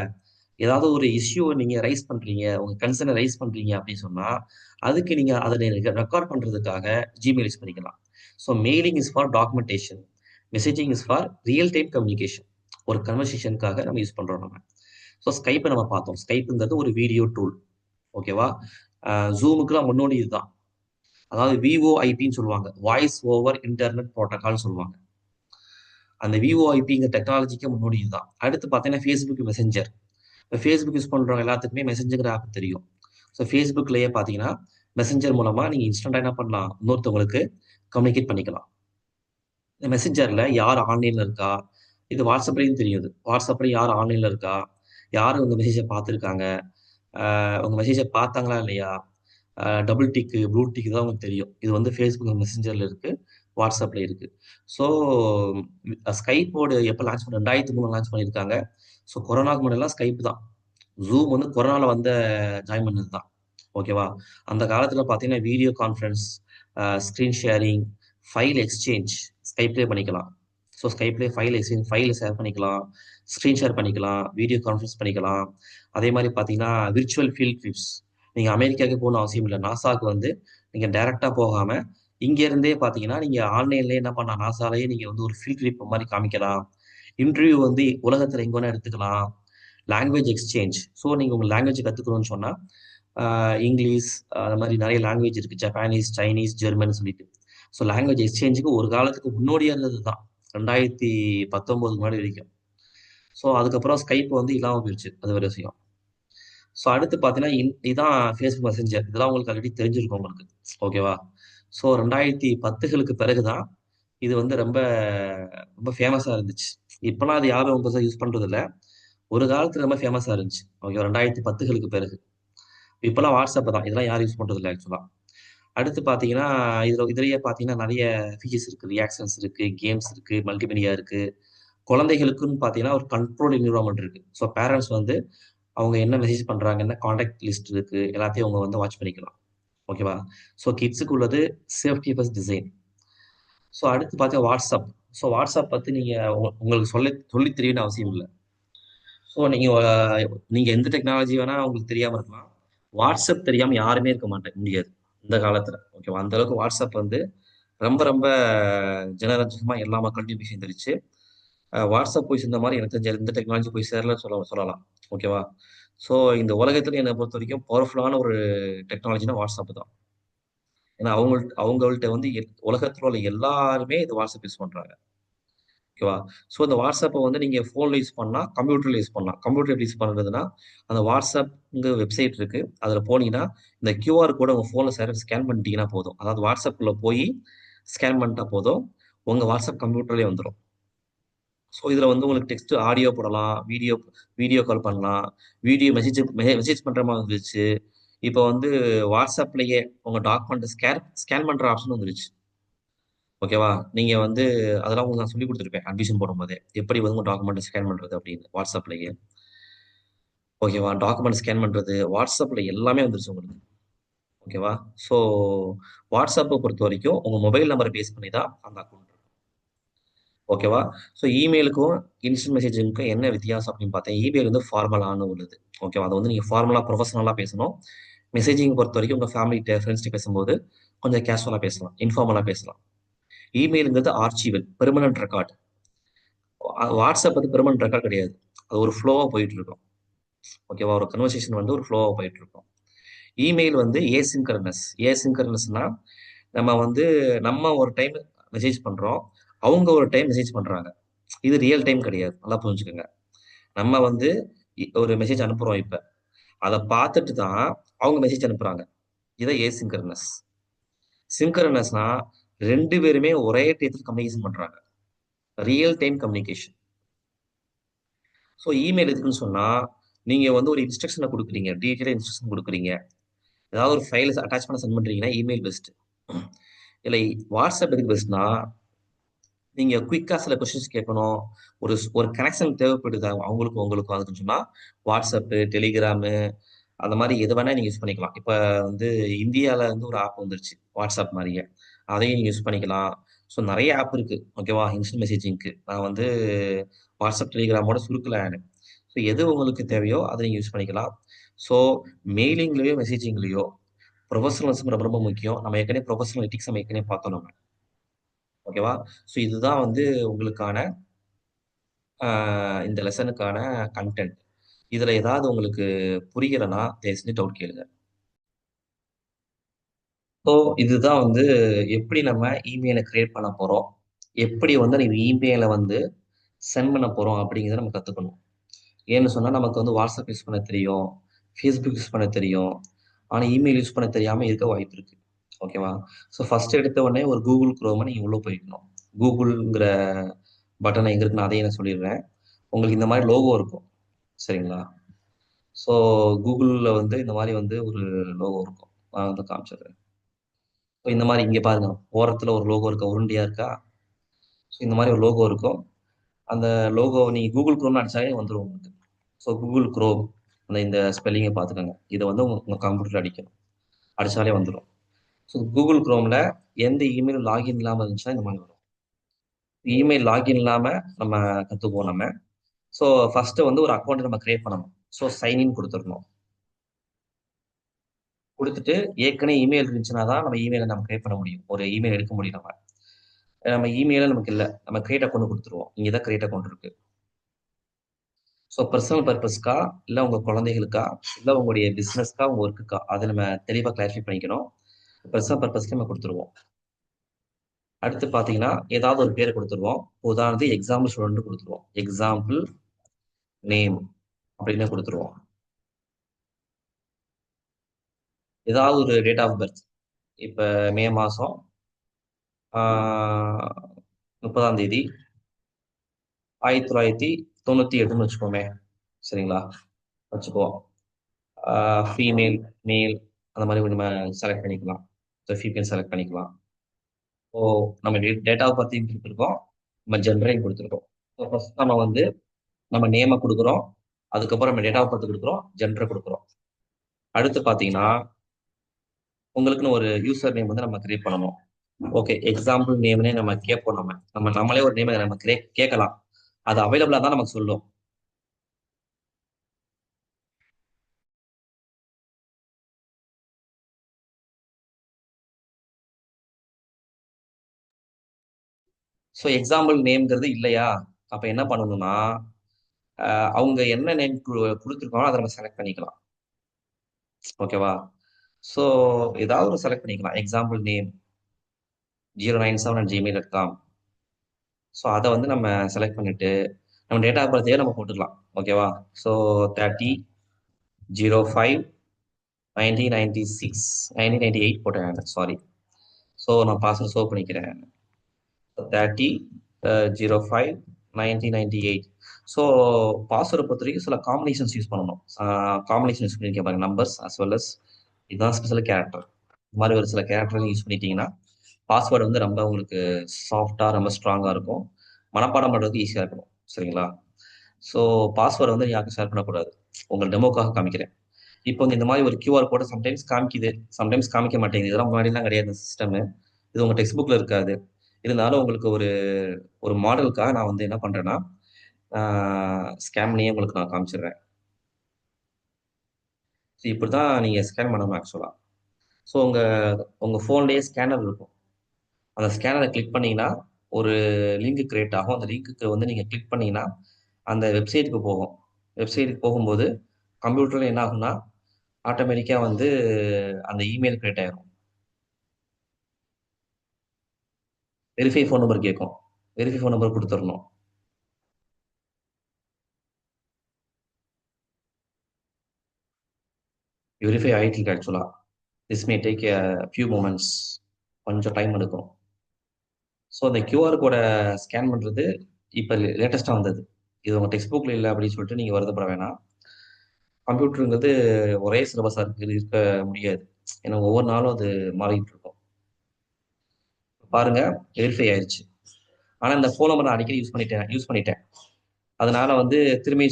ஏதாவது ஒரு இஷ்யூ நீங்க ரைஸ் பண்றீங்க. உங்க கன்சர்ன ரைஸ் பண்றீங்க அப்படின்னு சொன்னா, அதுக்கு நீங்க அத ரெக்கார்ட் பண்றதுக்காக Gmail யூஸ் பண்ணிக்கலாம். So mailing is for documentation. Messaging is for real time communication. ஒரு கன்வர்சேஷனுக்காக நம்ம யூஸ் பண்றோம் நம்ம. ஸோ Skype நம்ம பார்த்தோம். Skypeங்கிறது ஒரு வீடியோ டூல். ஓகேவா? Zoomக்குலாம் முன்னோடி இதுதான். அதாவது VoIPன்னு சொல்லுவாங்க. வாய்ஸ் ஓவர் இன்டர்நெட் புரோட்டோகால்னு சொல்லுவாங்க. அந்த VoIPங்கிற டெக்னாலஜிக்கு முன்னோடி இதுதான். அடுத்து பார்த்தீங்கன்னா, Facebook மெசஞ்சர். இப்ப Facebook யூஸ் பண்றவங்க எல்லாத்துக்குமே மெசஞ்சர்ங்கிற ஆப் தெரியும். ஸோ Facebookலயே பார்த்தீங்கன்னா, மெசஞ்சர் மூலமா நீங்க இன்ஸ்டன்ட்டா என்ன பண்ணலாம்? இன்னொருத்தவங்களுக்கு கம்யூனிகேட் பண்ணிக்கலாம். இந்த மெசஞ்சர்ல யார் ஆன்லைன்ல இருக்கா? இது WhatsAppலயும் தெரியும் இது. WhatsAppல யார் ஆன்லைன்ல இருக்கா? யாரு உங்க மெசேஜ பார்த்துருக்காங்க? உங்க மெசேஜ பார்த்தாங்களா இல்லையா? டபுள் டிக்கு, ப்ளூ டிக் தான் உங்களுக்கு தெரியும். இது வந்து Facebook மெசஞ்சர்ல இருக்கு. WhatsAppல இருக்கு. ஸோ Skypeஓட எப்ப லான்ச் 2003 லான்ச் பண்ணியிருக்காங்க. ஸோ கொரோனாக்கு முன்னாடிலாம் Skype தான். Zoom வந்து கொரோனால ஜாயின் பண்ணது தான். ஓகேவா? அந்த காலத்துல பார்த்தீங்கன்னா, video conference, screen sharing, file exchange Skypeலயே பண்ணிக்கலாம். ஸோ Skypeலயே ஃபைல் எக்ஸ்சேஞ்ச் ஃபைல ஷேர் பண்ணிக்கலாம். ஸ்க்ரீன் ஷேர் பண்ணிக்கலாம். வீடியோ கான்ஃபரன்ஸ் பண்ணிக்கலாம். அதே மாரி பார்த்தீங்கன்னா, விர்ச்சுவல் ஃபீல்ட் ட்ரிப்ஸ். நீங்க அமெரிக்காவுக்கு போகணும்னு அவசியம் இல்ல. நாசாக்கு வந்து நீங்க டைரக்ட்டா போகாம, இங்க இருந்தே பார்த்தீங்கன்னா, நீங்க ஆன்லைன்லயே என்ன பண்ணலாம், நாசாலயே நீங்க வந்து ஒரு ஃபீல்ட் ட்ரிப் மாரி காமிக்கலாம். இன்டர்வியூ வந்து உலகத்துல எங்க வேணா எடுத்துக்கலாம். Language exchange. ஸோ நீங்க உங்க லாங்குவேஜ் கத்துக்கணும்னு சொன்னா, அ இங்கிலீஷ் அந்த மாரி நெறைய லாங்குவேஜ் இருக்கு. ஜப்பானீஸ், சைனீஸ், ஜெர்மன் சொல்லிட்டு. ஸோ லாங்குவேஜ் எக்ஸ்சேஞ்சுக்கு ஒரு காலத்துக்கு முன்னோடியா இருந்தது தான். 2019 முன்னாடி வரைக்கும். ஸோ அதுக்கப்புறம் Skype வந்து இல்லாம போயிருச்சு. அது ஒரு விஷயம். ஸோ அடுத்து பார்த்தீங்கன்னா, இதான் Facebook மெசஞ்சர். இதெல்லாம் உங்களுக்கு ஆல்ரெடி தெரிஞ்சிருக்கும் உங்களுக்கு. ஓகேவா? ஸோ 2010களுக்கு பிறகு தான் இது வந்து ரொம்ப ரொம்ப ஃபேமஸா இருந்துச்சு. இப்பலாம் அது யாரும் பெருசா யூஸ் பண்றதில்ல. ஒரு காலத்துல ரொம்ப ஃபேமஸா இருந்துச்சு. ஓகே 2010களுக்கு பிறகு. இப்பலாம் WhatsApp தான். இதெல்லாம் யாரும் யூஸ் பண்றதில்ல ஆக்சுவலா. அடுத்து பார்த்தீங்கன்னா, இதுலயே பார்த்தீங்கன்னா நெறைய ஃபீச்சர்ஸ் இருக்கு. ரியாக்ஷன்ஸ் இருக்கு, கேம்ஸ் இருக்கு, மல்டிமீடியா இருக்கு. குழந்தைகளுக்குன்னு பார்த்தீங்கன்னா, ஒரு கண்ட்ரோல் என்விரான்மென்ட் இருக்கு. ஸோ பேரன்ட்ஸ் வந்து அவங்க என்ன மெசேஜ் பண்றாங்க, என்ன கான்டாக்ட் லிஸ்ட் இருக்கு, எல்லாத்தையும் அவங்க வந்து வாட்ச் பண்ணிக்கலாம். ஓகேவா? ஸோ கிட்ஸுக்கு உள்ளது சேஃப்டி ஃபர்ஸ்ட் டிசைன். ஸோ அடுத்து பார்த்தா WhatsApp. ஸோ வாட்ஸ்அப் பத்தி நீங்க உங்களுக்கு சொல்லி தெரியணும்னு அவசியம் இல்லை. ஸோ நீங்க எந்த டெக்னாலஜி வேணா உங்களுக்கு தெரியாம இருக்கலாம். வாட்ஸ்அப் தெரியாம யாருமே இருக்க முடியாது இந்த காலத்துல. ஓகேவா? அந்த அளவுக்கு வாட்ஸ்அப் வந்து ரொம்ப ரொம்ப ஜனரஞ்சகமா எல்லா மக்கள்கிட்டயும் போய் சேர்ந்துருச்சு. வாட்ஸ்அப் போய் சேர்ந்த மாதிரி எனக்கு தெரிஞ்ச எந்த டெக்னாலஜி போய் சேரல சொல்லலாம். ஓகேவா? ஸோ இந்த உலகத்துல என்னை பொறுத்த வரைக்கும் பவர்ஃபுல்லான ஒரு டெக்னாலஜினா வாட்ஸ்அப் தான். ஏன்னா அவங்கள்ட்ட வந்து உலகத்துல உள்ள எல்லாருமே இந்த வாட்ஸ்அப் யூஸ் பண்றாங்க. ஓகேவா? ஸோ இந்த வாட்ஸ்அப்பை வந்து நீங்க ஃபோன்ல யூஸ் பண்ணலாம், கம்ப்யூட்டர்ல யூஸ் பண்ணலாம். கம்ப்யூட்டர் எப்படி யூஸ் பண்றதுன்னா, அந்த வாட்ஸ்அப்ங்கிற வெப்சைட் இருக்கு. அதுல போனீங்கன்னா, இந்த கியூஆர் கோட உங்க ஃபோன்ல ஸ்கேன் பண்ணிட்டீங்கன்னா போதும். அதாவது வாட்ஸ்அப்குள்ள போய் ஸ்கேன் பண்ணிட்டா போதும். உங்க வாட்ஸ்அப் கம்ப்யூட்டர்லயே வந்துரும். ஸோ இதுல வந்து உங்களுக்கு டெக்ஸ்ட், ஆடியோ போடலாம், வீடியோ வீடியோ கால் பண்ணலாம், வீடியோ மெசேஜ் பண்ற மாதிரி வந்துருச்சு. இப்போ வந்து வாட்ஸ்அப்லயே உங்க டாக்குமெண்ட் ஸ்கேன் பண்ற ஆப்ஷன் வந்துருச்சு. ஓகேவா? நீங்க வந்து அதெல்லாம் உங்களுக்கு நான் சொல்லிக் குடுத்துருப்பேன். அட்மிஷன் போடும்போதே. எப்படி வந்து உங்க டாக்குமெண்ட்ட ஸ்கேன் பண்றது அப்படின்னு வாட்ஸ்அப்லயே. ஓகேவா? டாக்குமெண்ட் ஸ்கேன் பண்றது, வாட்ஸ்அப்ல எல்லாமே வந்துருச்சு உங்களுக்கு. ஓகேவா? ஸோ வாட்ஸ்அப்ப பொறுத்தவரைக்கும் உங்க மொபைல் நம்பர பேஸ் பண்ணி தான் அந்த அக்கவுண்ட் இருக்கும். ஓகேவா? ஸோ இமெயிலுக்கும், இன்ஸ்டன்ட் மெசேஜிங்க்கும் என்ன வித்தியாசம் அப்படின்னு பார்த்தா, இமெயில் வந்து ஃபார்மலான உள்ளது. ஓகேவா? அத வந்து நீங்க ஃபார்மலா, ப்ரொஃபஷனலா பேசணும். மெசேஜிங் பொறுத்தவரைக்கும் உங்க ஃபேமிலிட்ட, ஃப்ரெண்ட்ஸ்ட்ட பேசும்போது கொஞ்சம் கேஷுவலா பேசலாம். இன்ஃபார்மலா பேசலாம். இமெயில்ங்கிறது ஆர்ச்சிவல், பெர்மனன்ட் ரெக்கார்ட். வாட்ஸ்அப் வந்து பெர்மனன்ட் ரெக்கார்ட் கிடையாது. அது ஒரு ஃப்ளோவா போயிட்டு இருக்கும். ஓகேவா? ஒரு கன்வர்சேஷன் வந்து ஒரு ஃப்ளோவா போயிட்டு இருக்கும். இமெயில் வந்து ஏசின்கரனஸ். ஏசின்கரனஸ்னா நம்ம வந்து நம்ம ஒரு டைம் மெசேஜ் பண்றோம். அவங்க ஒரு டைம் மெசேஜ் பண்றாங்க. இது ரியல் டைம் கிடையாது. நல்லா புரிஞ்சுக்கங்க. நம்ம வந்து ஒரு மெசேஜ் அனுப்புறோம் இப்ப. அத பார்த்துட்டு தான் அவங்க மெசேஜ் அனுப்புறாங்க. இதான் ஏசின்கரனஸ். சின்கரனஸ்னா 2 பேருமே ஒரே டயத்துல கம்யூனிகேஷன் பண்றாங்க. Real time communication. So email எதுக்குன்னு சொன்னா, நீங்க வந்து ஒரு இன்ஸ்ட்ரக்ஷன குடுக்குறீங்க. டீட்டெயிலா இன்ஸ்ட்ரக்ஷன் குடுக்குறீங்க. ஏதாவது ஒரு ஃபைல் அட்டாச் பண்ண சென்ட் பண்றீங்கன்னா, இமெயில் பெஸ்ட். இல்ல வாட்ஸ்அப் எதுக்கு பெஸ்ட்னா, நீங்க குயிக்கா சில கொஸ்டின்ஸ் கேட்கணும். ஒரு கனெக்ஷன் தேவைப்படுது அவங்களுக்கும் உங்களுக்கும் அதுக்குன்னு சொன்னா, வாட்ஸ்அப், டெலிகிராமு அந்த மாரி எது வேணா நீங்க யூஸ் பண்ணிக்கலாம். இப்ப வந்து இந்தியால வந்து ஒரு ஆப் வந்துருச்சு. வாட்ஸ்அப் மாரியே. அதையும் நீங்க யூஸ் பண்ணிக்கலாம். ஸோ நெறைய ஆப் இருக்கு. ஓகேவா? இன்ஸ்டன்ட் மெசேஜிங்க்கு. நான் வந்து வாட்ஸ்அப், டெலிகிராமோட சுருக்கல நானு. ஸோ எது உங்களுக்கு தேவையோ அத நீங்க யூஸ் பண்ணிக்கலாம். ஸோ மெயிலிங்லயோ, மெசேஜிங்லயோ ப்ரொஃபஷனலிசம் ரொம்ப ரொம்ப முக்கியம். நம்ம ஏற்கனவே ப்ரொஃபஷனல் எத்திக்ஸ் நம்ம ஏற்கனவே பார்த்தோம் நம்ம. ஓகேவா? ஸோ இதுதான் வந்து உங்களுக்கான அ இந்த லெசனுக்கான கன்டென்ட். இதுல ஏதாவது உங்களுக்கு புரியலன்னா, தயவு செஞ்சு டவுட் கேளுங்க. ஸோ இதுதான் வந்து எப்படி நம்ம இமெயில கிரியேட் பண்ண போறோம். எப்படி வந்து நீங்க இமெயில வந்து சென்ட் பண்ண போறோம் அப்படிங்கிறத நம்ம கத்துக்கணும். ஏன்னு சொன்னா நமக்கு வந்து வாட்ஸ்அப் யூஸ் பண்ண தெரியும். Facebook யூஸ் பண்ண தெரியும். ஆனா இமெயில் யூஸ் பண்ண தெரியாம இருக்க வாய்ப்பு இருக்கு. ஓகேவா? ஸோ ஃபர்ஸ்ட் எடுத்த உடனே ஒரு Google Chrome நீங்க உள்ள போய்க்கணும். கூகுள்ங்கிற பட்டன் எங்க இருக்குன்னு அதையும் நான் சொல்லிடுறேன். உங்களுக்கு இந்த மாரி லோகோ இருக்கும். சரிங்களா? ஸோ Googleல வந்து இந்த மாரி வந்து ஒரு லோகோ இருக்கும். நான் வந்து காமிச்சிடுறேன். ஸோ இந்த மாரி இங்க பாருங்க. ஓரத்துல ஒரு லோகோ இருக்கா? உருண்டையா இருக்கா? ஸோ இந்த மாரி ஒரு லோகோ இருக்கும். அந்த லோகோ நீங்க Google Chromeன்னு அடிச்சாலே வந்துரும் உங்களுக்கு. ஸோ Google Chrome இந்த ஸ்பெல்லிங்க பார்த்துக்கோங்க. இத வந்து உங்க கம்ப்யூட்டர்ல அடிக்கணும். அடிச்சாலே வந்துரும். ஸோ Google Chromeல எந்த இமெயில் லாகின் இல்லாம இருந்துச்சுன்னா இந்த மாரி வரும். இமெயில் லாகின் இல்லாம நம்ம கத்துக்குவோம் நம்ம. ஸோ ஃபர்ஸ்ட் வந்து ஒரு அக்கவுண்ட் நம்ம கிரியேட் பண்ணணும். ஸோ சைன் இன் குடுத்துறணும். குடுத்துட்டு ஏற்கனவே இமெயில் இருந்துச்சுன்னா தான் நம்ம இமெயில நம்ம கிரியேட் பண்ண முடியும். ஒரு இமெயில் எடுக்க முடியும் நம்ம. நம்ம இமெயிலே நமக்கு இல்ல. நம்ம கிரியேட் அக்கவுண்ட் குடுத்துருவோம். இங்க தான் கிரியேட் அக்கவுண்ட் இருக்கு. ஸோ பெர்சனல் பர்ப்பஸ்க்கா, இல்ல உங்க குழந்தைகளுக்கா, இல்ல உங்களுடைய பிசினஸ்க்கா, உங்க ஒர்க்குக்கா, அத நம்ம தெளிவா கிளாரிஃபை பண்ணிக்கணும். பெர்சனல் பர்ப்பஸ்க்கு நம்ம குடுத்துருவோம். அடுத்து பார்த்தீங்கன்னா, ஏதாவது ஒரு பேர குடுத்துருவோம். உதாரணத்துக்கு எக்ஸாம்பிள் ஸ்டூடண்ட்ன்னு குடுத்துருவோம். எக்ஸாம்பிள் நேம் அப்படின்னு குடுத்துருவோம். ஏதாவது ஒரு டேட் ஆஃப் பர்த். இப்ப மே மாசம் ஆ 30ஆம் தேதி 1998ன்னு வச்சுப்போமே. சரிங்களா? வச்சுக்குவோம். ஆ ஃபீமேல், மேல் அந்த மாரி நம்ம செலக்ட் பண்ணிக்கலாம். ஃபீமேல் செலக்ட் பண்ணிக்கலாம். ஸோ நம்ம டேட் ஆஃப் பர்த்தையும் குடுத்துருக்கோம். நம்ம ஜெண்டரையும் குடுத்துருக்கோம். ஸோ ஃபர்ஸ்ட் நம்ம வந்து நம்ம நேம குடுக்குறோம். அதுக்கப்புறம் நம்ம டேட் ஆஃப் பர்த் குடுக்குறோம். ஜெண்டர குடுக்குறோம். அடுத்து பார்த்தீங்கன்னா, உங்களுக்குன்னு ஒரு யூசர் நேம் வந்து நம்ம கிரியேட் பண்ணணும். ஓகே, எக்ஸாம்பிள் நேம்னே நம்ம கேட்போம். நம்மளே ஒரு நேம் நம்ம கேட்கலாம். அது அவைலபிளா தான் நமக்கு சொல்லும். ஸோ எக்ஸாம்பிள் நேம்ங்கிறது இல்லையா? அப்ப என்ன பண்ணணும்னா, அவங்க என்ன நேம் குடுத்துருக்காங்களோ அத நம்ம செலக்ட் பண்ணிக்கலாம். ஓகேவா? ஸோ ஏதாவது ஒரு செலக்ட் பண்ணிக்கலாம். Example name 097@gmail.com. ஸோ அத வந்து நம்ம செலக்ட் பண்ணிட்டு, நம்ம டேட் ஆஃப் பர்த்தையே நம்ம போட்டுக்கலாம். ஓகேவா? ஸோ 30 05 1996 1998 போட்டேன். சாரி. ஸோ நான் பாஸ்வேர்ட் பண்ணிக்கிறேன். 30 05 1998. ஸோ பாஸ்வேர்டை பொறுத்த வரைக்கும் சில காம்பினேஷன்ஸ் யூஸ் பண்ணணும். காம்பினேஷன் யூஸ் பண்ணியிருக்கேன் பாருங்க, நம்பர்ஸ் அஸ் வெல் அஸ் இதுதான் ஸ்பெஷல் கேரக்டர். இந்த மாதிரி ஒரு சில கேரக்டர் யூஸ் பண்ணிட்டீங்கன்னா பாஸ்வேர்டு வந்து ரொம்ப உங்களுக்கு சாஃப்டாக ரொம்ப ஸ்ட்ராங்காக இருக்கும். மனப்பாடம் பண்ணுறதுக்கு ஈஸியாக இருக்கணும். சரிங்களா? ஸோ பாஸ்வேர்டை வந்து யாருக்கும் ஷேர் பண்ணக்கூடாது. உங்கள் டெமோக்காக காமிக்கிறேன். இப்போ வந்து இந்த மாதிரி ஒரு கியூஆர் கோடை சம்டைம்ஸ் காமிக்குது, சம்டைம்ஸ் காமிக்க மாட்டேங்குது. இதெல்லாம் முன்னாடிலாம் கிடையாது இந்த சிஸ்டமு. இது உங்கள் டெக்ஸ்ட் புக்கில் இருக்காது. இருந்தாலும் உங்களுக்கு ஒரு ஒரு மாடலுக்காக நான் வந்து என்ன பண்ணுறேன்னா, ஸ்கேன் பண்ணியே உங்களுக்கு நான் காமிச்சிடுறேன். ஸோ இப்படி தான் நீங்கள் ஸ்கேன் பண்ணணும் ஆக்சுவலாக. ஸோ உங்கள் ஃபோன்லேயே ஸ்கேனர் இருக்கும். அந்த ஸ்கேனரை கிளிக் பண்ணீங்கன்னா ஒரு லிங்க் கிரியேட் ஆகும். அந்த லிங்க்குக்கு வந்து நீங்கள் கிளிக் பண்ணீங்கன்னா அந்த வெப்சைட்டுக்கு போகும். வெப்சைட்டுக்கு போகும்போது கம்ப்யூட்டரில் என்ன ஆகும்னா ஆட்டோமேட்டிக்காக வந்து அந்த இமெயில் கிரியேட் ஆயிரும். வெரிஃபை ஃபோன் நம்பர் கேட்கும். வெரிஃபை ஃபோன் நம்பர் கொடுத்துடணும். வெரிஃபை ஆயிட்டு இருக்கு ஆக்சுவலாக. This may take a few moments. கொஞ்சம் டைம் எடுக்கும். ஸோ அந்த கியூஆர் கோடை ஸ்கேன் பண்ணுறது இப்போ லேட்டஸ்ட்டாக வந்தது. இது உங்கள் டெக்ஸ்ட் புக்கில் இல்லை அப்படின்னு சொல்லிட்டு நீங்கள் வருத்தப்பட வேணாம். கம்ப்யூட்டருங்கிறது ஒரே சிலபஸாக இருக்க முடியாது. ஏன்னா ஒவ்வொரு நாளும் அது மாறிட்டு இருக்கும். பாருங்க, வெரிஃபை ஆயிருச்சு. ஆனால் இந்த ஃபோன் நம்பர் நான் அடிக்கடி யூஸ் பண்ணிட்டேன். அதனால வந்து திரும்பி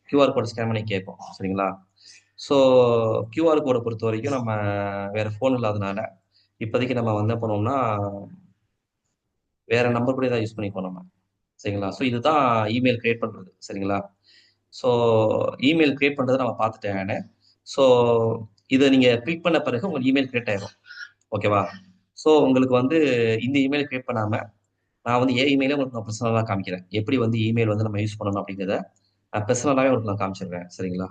கியூஆர் கோட் ஸ்கேன் பண்ணி கேட்கும். சரிங்களா? ஸோ கியூஆர் கோடை பொறுத்த வரைக்கும் நம்ம வேற ஃபோன் இல்லாதனால இப்போதைக்கு நம்ம வந்து என்ன பண்ணுவோம்னா வேற நம்பர் கூட தான் யூஸ் பண்ணிப்போம் நம்ம. சரிங்களா? ஸோ இதுதான் இமெயில் கிரியேட் பண்றது. சரிங்களா? ஸோ இமெயில் கிரியேட் பண்றதை நம்ம பார்த்துட்டேன் நானு. ஸோ இதை நீங்க கிளிக் பண்ண பிறகு உங்களுக்கு இமெயில் கிரியேட் ஆயிரும். ஓகேவா? ஸோ உங்களுக்கு வந்து இந்த இமெயில் கிரியேட் பண்ணாம நான் வந்து என் இமெயிலே உங்களுக்கு நான் பர்சனலாக காமிக்கிறேன். எப்படி வந்து இமெயில் வந்து நம்ம யூஸ் பண்ணணும் அப்படிங்கிறத நான் பர்சனலாவே உங்களுக்கு நான் காமிச்சிடுறேன். சரிங்களா?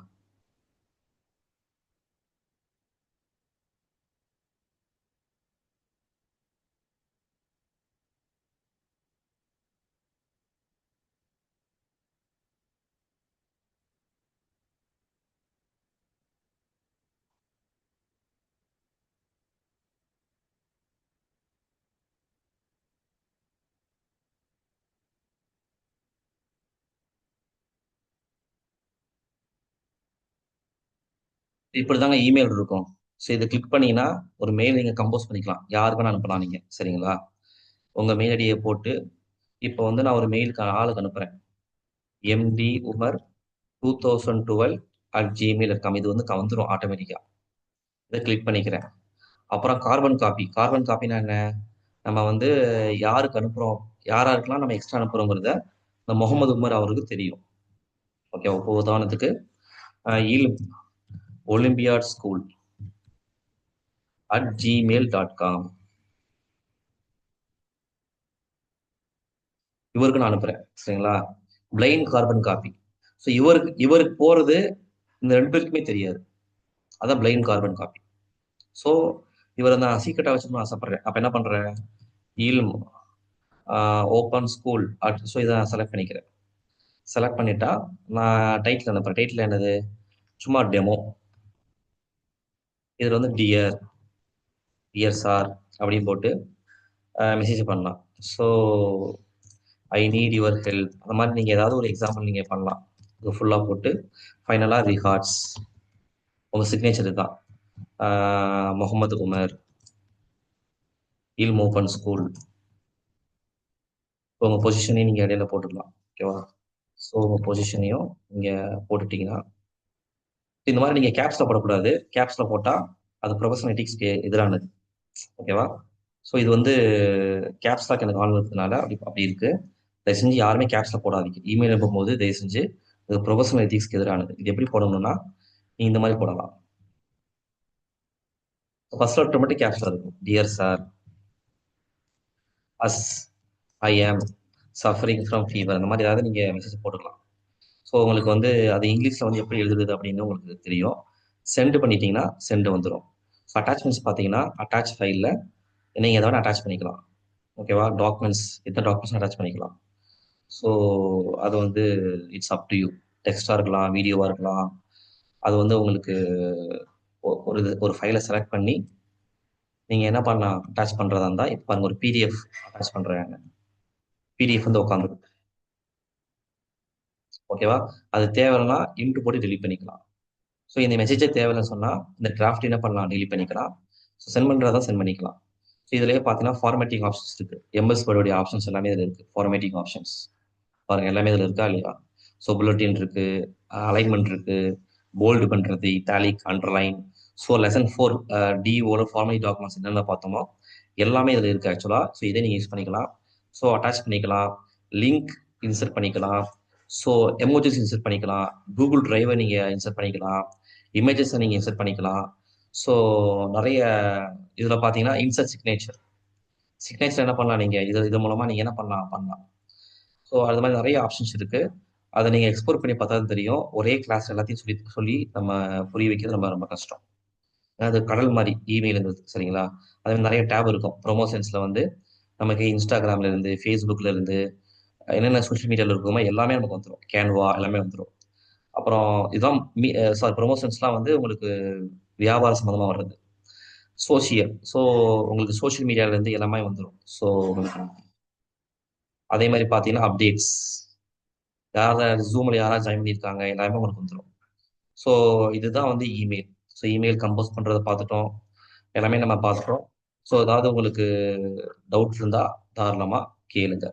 இப்படிதாங்க இமெயில் இருக்கும். ஸோ இதை கிளிக் பண்ணீங்கன்னா ஒரு மெயில் நீங்க கம்போஸ் பண்ணிக்கலாம். யாருக்கு வேணா அனுப்பலாம் நீங்க. சரிங்களா? உங்க மெயில் ஐடியை போட்டு இப்போ வந்து நான் ஒரு மெயிலுக்கு ஆளுக்கு அனுப்புறேன். MD Umar 2012 @gmail.com. இது வந்து வந்துரும் ஆட்டோமேட்டிக்கா. இதை கிளிக் பண்ணிக்கிறேன். அப்புறம் கார்பன் காப்பி. கார்பன் காப்பினா என்ன? நம்ம வந்து யாருக்கு அனுப்புறோம், யாராருக்கெல்லாம் நம்ம எக்ஸ்ட்ரா அனுப்புறோங்கிறத இந்த முகமது உமர் அவருக்கு தெரியும். ஓகே. இப்போ உதாரணத்துக்கு ஈல் ஒலிம்பியாட் ஸ்கூல் @gmail.com. இவருக்கு நான் அனுப்புறேன். சரிங்களா? Blind carbon copy. ஸோ இவருக்கு போறது இந்த 2 பேருக்குமே தெரியாது. அதான் பிளைண்ட் கார்பன் காப்பி. ஸோ இவரை நான் சீக்ரெட்டா வச்சுக்கணும்னு ஆசைப்படுறேன். அப்ப என்ன பண்றேன்? இல்ம் ஓப்பன் ஸ்கூல் ஸோ இதை நான் செலக்ட் பண்ணிக்கிறேன். செலக்ட் பண்ணிட்டா நான் டைட்டில் அனுப்புறேன். டைட்டில் என்னது? சும்மா டெமோ. இதுல வந்து டியர் டியர் சார் அப்படின்னு போட்டு மெசேஜ் பண்ணலாம். So I need your help அந்த மாதிரி நீங்க ஏதாவது ஒரு எக்ஸாம்பிள் நீங்க பண்ணலாம். இது ஃபுல்லா போட்டு ஃபைனலா ரிகார்ட்ஸ் உங்க சிக்னேச்சர் தான். முகமது உமர் இல் ஓப்பன் ஸ்கூல். உங்க பொசிஷனையும் நீங்க இடையில போட்டுக்கலாம். ஓகேவா? ஸோ உங்க பொசிஷனையும் நீங்க போட்டுட்டீங்கன்னா இந்த மாதிரி நீங்க கேப்ஸ்ல போடக்கூடாது. கேப்ஸ்ல போட்டா அது ப்ரொஃபஷனல் எத்திக்ஸ்க்கு எதிரானது. ஓகேவா? ஸோ இது வந்து கேப்ஸ் லாக் எனக்கு ஆன் இருக்கிறதுனால அப்படி அப்படி இருக்கு. தயவு செஞ்சு யாருமே கேப்ஸ்ல போடாதீங்க. இமெயில் அனுப்பும்போது தயவு செஞ்சு இது ப்ரொஃபஷனல் எத்திக்ஸ்க்கு எதிரானது. இது எப்படி போடணும்னா, நீங்க இந்த மாதிரி போடலாம். ஃபர்ஸ்ட் லெட்டர் மட்டும் கேப்ஸ்ல இருக்கும். டியர் சார், அஸ், ஐ ஆம் சஃபரிங் ஃப்ரம் ஃபீவர், அந்த மாதிரி ஏதாவது நீங்க மெசேஜ் போட்டுக்கலாம். ஸோ உங்களுக்கு வந்து அது இங்கிலீஷ்ல வந்து எப்படி எழுதுறது அப்படின்னு உங்களுக்கு தெரியும். சென்ட் பண்ணிட்டீங்கன்னா சென்ட் வந்துடும். ஸோ அட்டாச்மெண்ட்ஸ் பார்த்தீங்கன்னா அட்டாச் ஃபைலில் நீங்கள் எதை வேணால் அட்டாச் பண்ணிக்கலாம். ஓகேவா? டாக்குமெண்ட்ஸ் எத்தனை டாக்குமெண்ட்ஸ் அட்டாச் பண்ணிக்கலாம். ஸோ அது வந்து இட்ஸ் அப் டு யூ. டெக்ஸ்டாக இருக்கலாம், வீடியோவாக இருக்கலாம். அது வந்து உங்களுக்கு ஒரு ஃபைலை செலக்ட் பண்ணி நீங்கள் என்ன பண்ணலாம் அட்டாச் பண்ணுறதா இருந்தால், இப்போ பாருங்க ஒரு பிடிஎஃப் அட்டாச் பண்ணுறாங்க. பிடிஎஃப் வந்து உட்காந்துரும். ஓகேவா? அது தேவைன்னா இன்ட்டு போட்டு டெலிட் பண்ணிக்கலாம். ஸோ இந்த மெசேஜே தேவையில்லைன்னு சொன்னால் இந்த டிராஃப்ட் என்ன பண்ணலாம், டெலிட் பண்ணிக்கலாம். ஸோ சென்ட் பண்ணுறதா சென்ட் பண்ணிக்கலாம். ஸோ இதுலேயே பார்த்தீங்கன்னா ஃபார்மேட்டிங் ஆப்ஷன்ஸ் இருக்குது. எம்எஸ் வேர்டுடைய ஆப்ஷன்ஸ் எல்லாமே இதில் இருக்குது. ஃபார்மேட்டிங் ஆப்ஷன்ஸ் பாருங்க எல்லாமே இதில் இருக்கா இல்லையா? ஸோ புல்லட்டின் இருக்கு, அலைன்மெண்ட் இருக்கு, போல்டு பண்றது, இட்டாலிக், அண்டர்லைன். ஸோ லெசன் 4 டிஓல ஃபார்மேட் டாக்குமெண்ட்ஸ் என்னென்ன பார்த்தோமோ எல்லாமே இதில் இருக்கு ஆக்சுவலா. ஸோ இதை நீங்கள் யூஸ் பண்ணிக்கலாம். ஸோ அட்டாச் பண்ணிக்கலாம், லிங்க் இன்சர்ட் பண்ணிக்கலாம், ஸோ எமோஜிஸ் இன்சர்ட் பண்ணிக்கலாம், கூகுள் டிரைவை நீங்கள் இன்சர்ட் பண்ணிக்கலாம், இமேஜஸை நீங்கள் இன்சர்ட் பண்ணிக்கலாம். ஸோ நிறைய இதில் பார்த்தீங்கன்னா இன்சர்ட் சிக்னேச்சர். சிக்னேச்சர் என்ன பண்ணலாம், நீங்கள் இது மூலமாக நீங்கள் என்ன பண்ணலாம். ஸோ அது மாதிரி நிறைய ஆப்ஷன்ஸ் இருக்கு. அதை நீங்கள் எக்ஸ்ப்ளோர் பண்ணி பார்த்தா தான் தெரியும். ஒரே கிளாஸ் எல்லாத்தையும் சொல்லி சொல்லி நம்ம புரிய வைக்கிறது ரொம்ப ரொம்ப கஷ்டம். ஏன்னா அது கடல் மாதிரி இமெயிலுங்கிறது, சரிங்களா? அதே மாதிரி நிறைய டேப் இருக்கும். ப்ரொமோஷன்ஸ்ல வந்து நமக்கு இன்ஸ்டாகிராம்ல இருந்து, ஃபேஸ்புக்ல இருந்து, என்னென்ன சோஷியல் மீடியாவில் இருக்குமோ எல்லாமே நமக்கு வந்துடும். கேன்வா எல்லாமே வந்துடும். அப்புறம் இதான் சாரி, ப்ரொமோஷன்ஸ்லாம் வந்து உங்களுக்கு வியாபார சம்மந்தமாக வர்றது. சோசியல், ஸோ உங்களுக்கு சோஷியல் மீடியாவிலேருந்து எல்லாமே வந்துடும். ஸோ உங்களுக்கு அதே மாதிரி பார்த்தீங்கன்னா அப்டேட்ஸ், யாராவது ஜூமில் யாராவது ஜாயின் பண்ணியிருக்காங்க எல்லாமே உங்களுக்கு வந்துடும். ஸோ இதுதான் வந்து இமெயில். ஸோ இமெயில் கம்போஸ் பண்ணுறதை பார்த்துட்டோம், எல்லாமே நம்ம பார்த்துட்டோம். ஸோ ஏதாவது உங்களுக்கு டவுட் இருந்தால் தாராளமாக கேளுங்க.